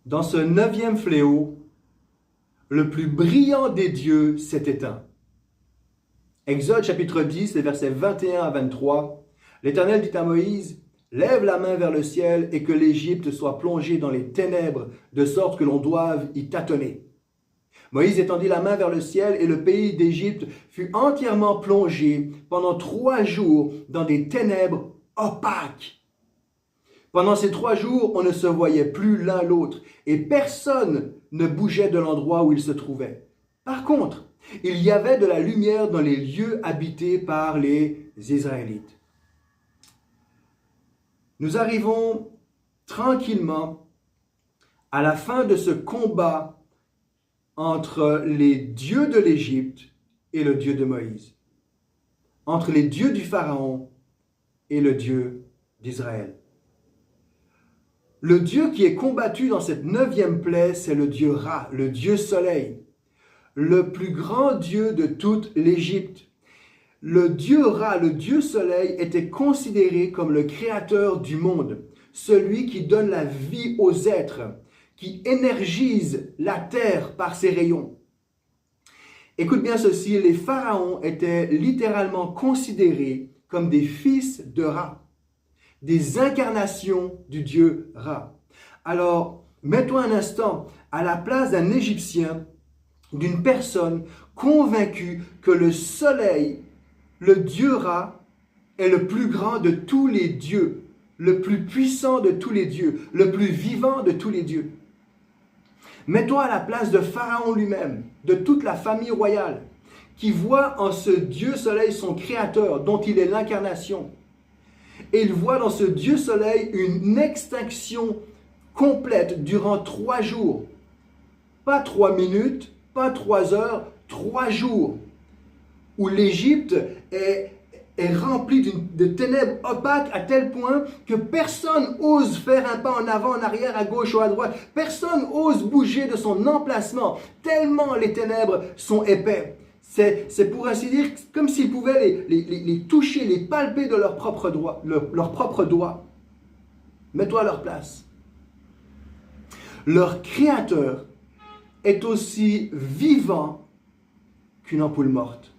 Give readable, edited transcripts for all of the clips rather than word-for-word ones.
Dans ce 9e fléau, le plus brillant des dieux s'est éteint. Exode chapitre 10, les versets 21 à 23. L'Éternel dit à Moïse, « Lève la main vers le ciel et que l'Égypte soit plongée dans les ténèbres, de sorte que l'on doive y tâtonner. » Moïse étendit la main vers le ciel et le pays d'Égypte fut entièrement plongé pendant 3 jours dans des ténèbres opaques. Pendant ces 3 jours, on ne se voyait plus l'un l'autre et personne ne bougeait de l'endroit où il se trouvait. Par contre, il y avait de la lumière dans les lieux habités par les Israélites. Nous arrivons tranquillement à la fin de ce combat entre les dieux de l'Égypte et le Dieu de Moïse, entre les dieux du Pharaon et le Dieu d'Israël. Le Dieu qui est combattu dans cette 9e plaie, c'est le Dieu Ra, le Dieu Soleil, le plus grand Dieu de toute l'Égypte. Le Dieu Ra, le Dieu Soleil, était considéré comme le créateur du monde, celui qui donne la vie aux êtres, qui énergise la terre par ses rayons. Écoute bien ceci, les pharaons étaient littéralement considérés comme des fils de Ra, des incarnations du dieu Ra. Alors, mets-toi un instant à la place d'un Égyptien, d'une personne convaincue que le soleil, le dieu Ra, est le plus grand de tous les dieux, le plus puissant de tous les dieux, le plus vivant de tous les dieux. Mets-toi à la place de Pharaon lui-même, de toute la famille royale, qui voit en ce Dieu Soleil son créateur, dont il est l'incarnation. Et il voit dans ce Dieu Soleil une extinction complète durant 3 jours. Pas 3 minutes, pas 3 heures, 3 jours, où l'Égypte est remplie de ténèbres opaques à tel point que personne ose faire un pas en avant, en arrière, à gauche ou à droite. Personne ose bouger de son emplacement, tellement les ténèbres sont épais. C'est pour ainsi dire comme s'ils pouvaient les toucher, les palper de leurs propres doigts. Mets-toi à leur place. Leur créateur est aussi vivant qu'une ampoule morte.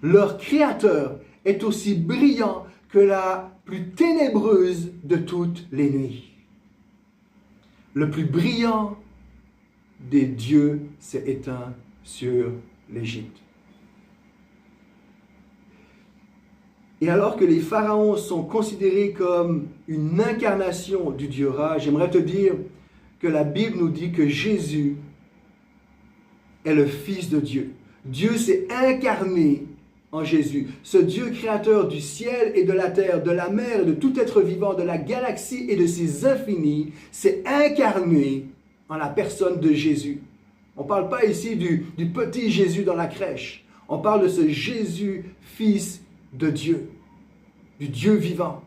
Leur créateur est aussi brillant que la plus ténébreuse de toutes les nuits. Le plus brillant des dieux s'est éteint sur l'Égypte. Et alors que les pharaons sont considérés comme une incarnation du dieu Ra, j'aimerais te dire que la Bible nous dit que Jésus est le Fils de Dieu. Dieu s'est incarné en Jésus. Ce Dieu créateur du ciel et de la terre, de la mer et de tout être vivant, de la galaxie et de ses infinis, s'est incarné en la personne de Jésus. On ne parle pas ici du petit Jésus dans la crèche. On parle de ce Jésus, Fils de Dieu, du Dieu vivant.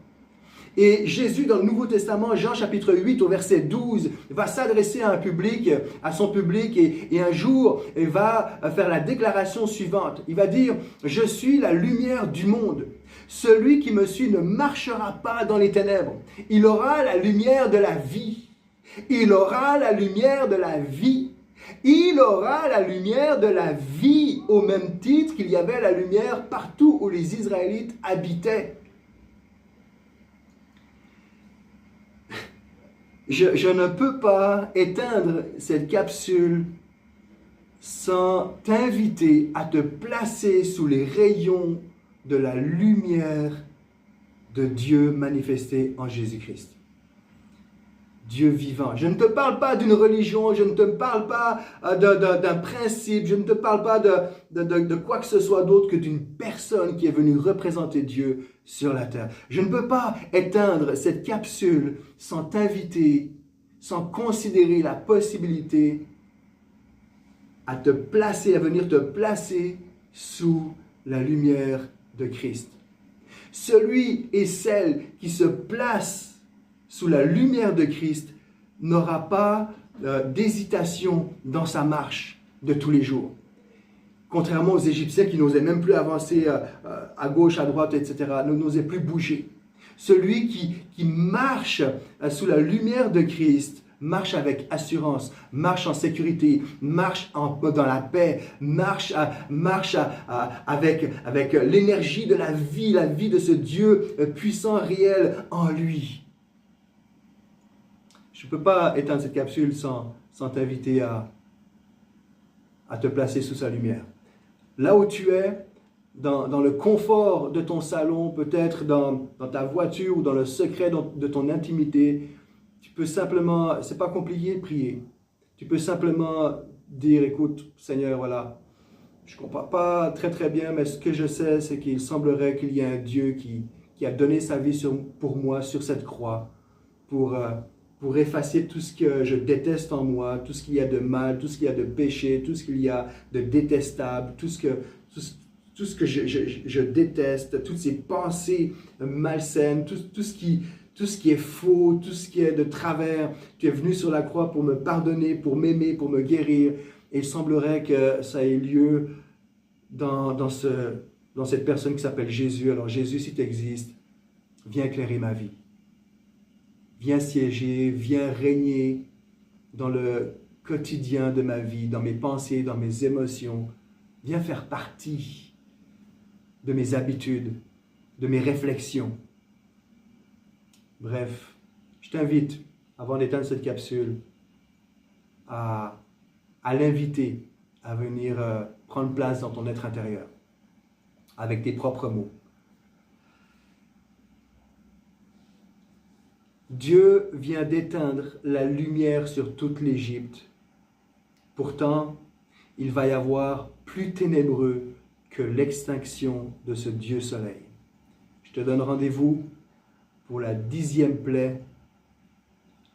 Et Jésus, dans le Nouveau Testament, Jean chapitre 8 au verset 12, va s'adresser à un public, à son public, et un jour, il va faire la déclaration suivante. Il va dire, « Je suis la lumière du monde. Celui qui me suit ne marchera pas dans les ténèbres. Il aura la lumière de la vie. Il aura la lumière de la vie. Il aura la lumière de la vie, au même titre qu'il y avait la lumière partout où les Israélites habitaient. » Je ne peux pas éteindre cette capsule sans t'inviter à te placer sous les rayons de la lumière de Dieu manifestée en Jésus-Christ. Dieu vivant. Je ne te parle pas d'une religion, je ne te parle pas d'un principe, je ne te parle pas de quoi que ce soit d'autre que d'une personne qui est venue représenter Dieu sur la terre. Je ne peux pas éteindre cette capsule sans t'inviter, sans considérer la possibilité à te placer, à venir te placer sous la lumière de Christ. Celui et celle qui se place sous la lumière de Christ n'aura pas d'hésitation dans sa marche de tous les jours. Contrairement aux Égyptiens qui n'osaient même plus avancer à gauche, à droite, etc., n'osaient plus bouger. Celui qui marche sous la lumière de Christ Marche avec assurance, marche en sécurité, marche dans la paix, avec l'énergie de la vie de ce Dieu puissant, réel en lui. Je ne peux pas éteindre cette capsule sans t'inviter à te placer sous sa lumière. Là où tu es, dans le confort de ton salon, peut-être dans ta voiture ou dans le secret de ton intimité, tu peux simplement, c'est pas compliqué de prier. Tu peux simplement dire, écoute, Seigneur, voilà, je ne comprends pas très bien, mais ce que je sais, c'est qu'il semblerait qu'il y ait un Dieu qui a donné sa vie pour moi sur cette croix, pour effacer tout ce que je déteste en moi, tout ce qu'il y a de mal, tout ce qu'il y a de péché, tout ce qu'il y a de détestable, tout ce que je déteste, toutes ces pensées malsaines, tout ce qui est faux, tout ce qui est de travers. Tu es venu sur la croix pour me pardonner, pour m'aimer, pour me guérir. Et il semblerait que ça ait lieu dans cette personne qui s'appelle Jésus. Alors Jésus, si tu existes, viens éclairer ma vie. Viens siéger, viens régner dans le quotidien de ma vie, dans mes pensées, dans mes émotions. Viens faire partie de mes habitudes, de mes réflexions. Bref, je t'invite, avant d'éteindre cette capsule, à l'inviter à venir prendre place dans ton être intérieur, avec tes propres mots. Dieu vient d'éteindre la lumière sur toute l'Égypte. Pourtant, il va y avoir plus ténébreux que l'extinction de ce Dieu soleil. Je te donne rendez-vous pour la 10e plaie.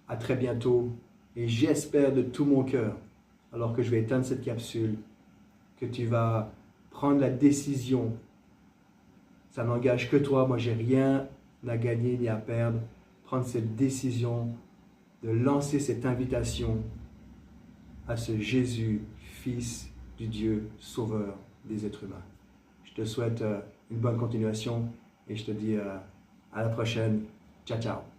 À très bientôt et j'espère de tout mon cœur, alors que je vais éteindre cette capsule, que tu vas prendre la décision. Ça n'engage que toi, moi j'ai rien à gagner ni à perdre. Prendre cette décision de lancer cette invitation à ce Jésus, Fils du Dieu, Sauveur des êtres humains. Je te souhaite une bonne continuation et je te dis à la prochaine. Ciao, ciao.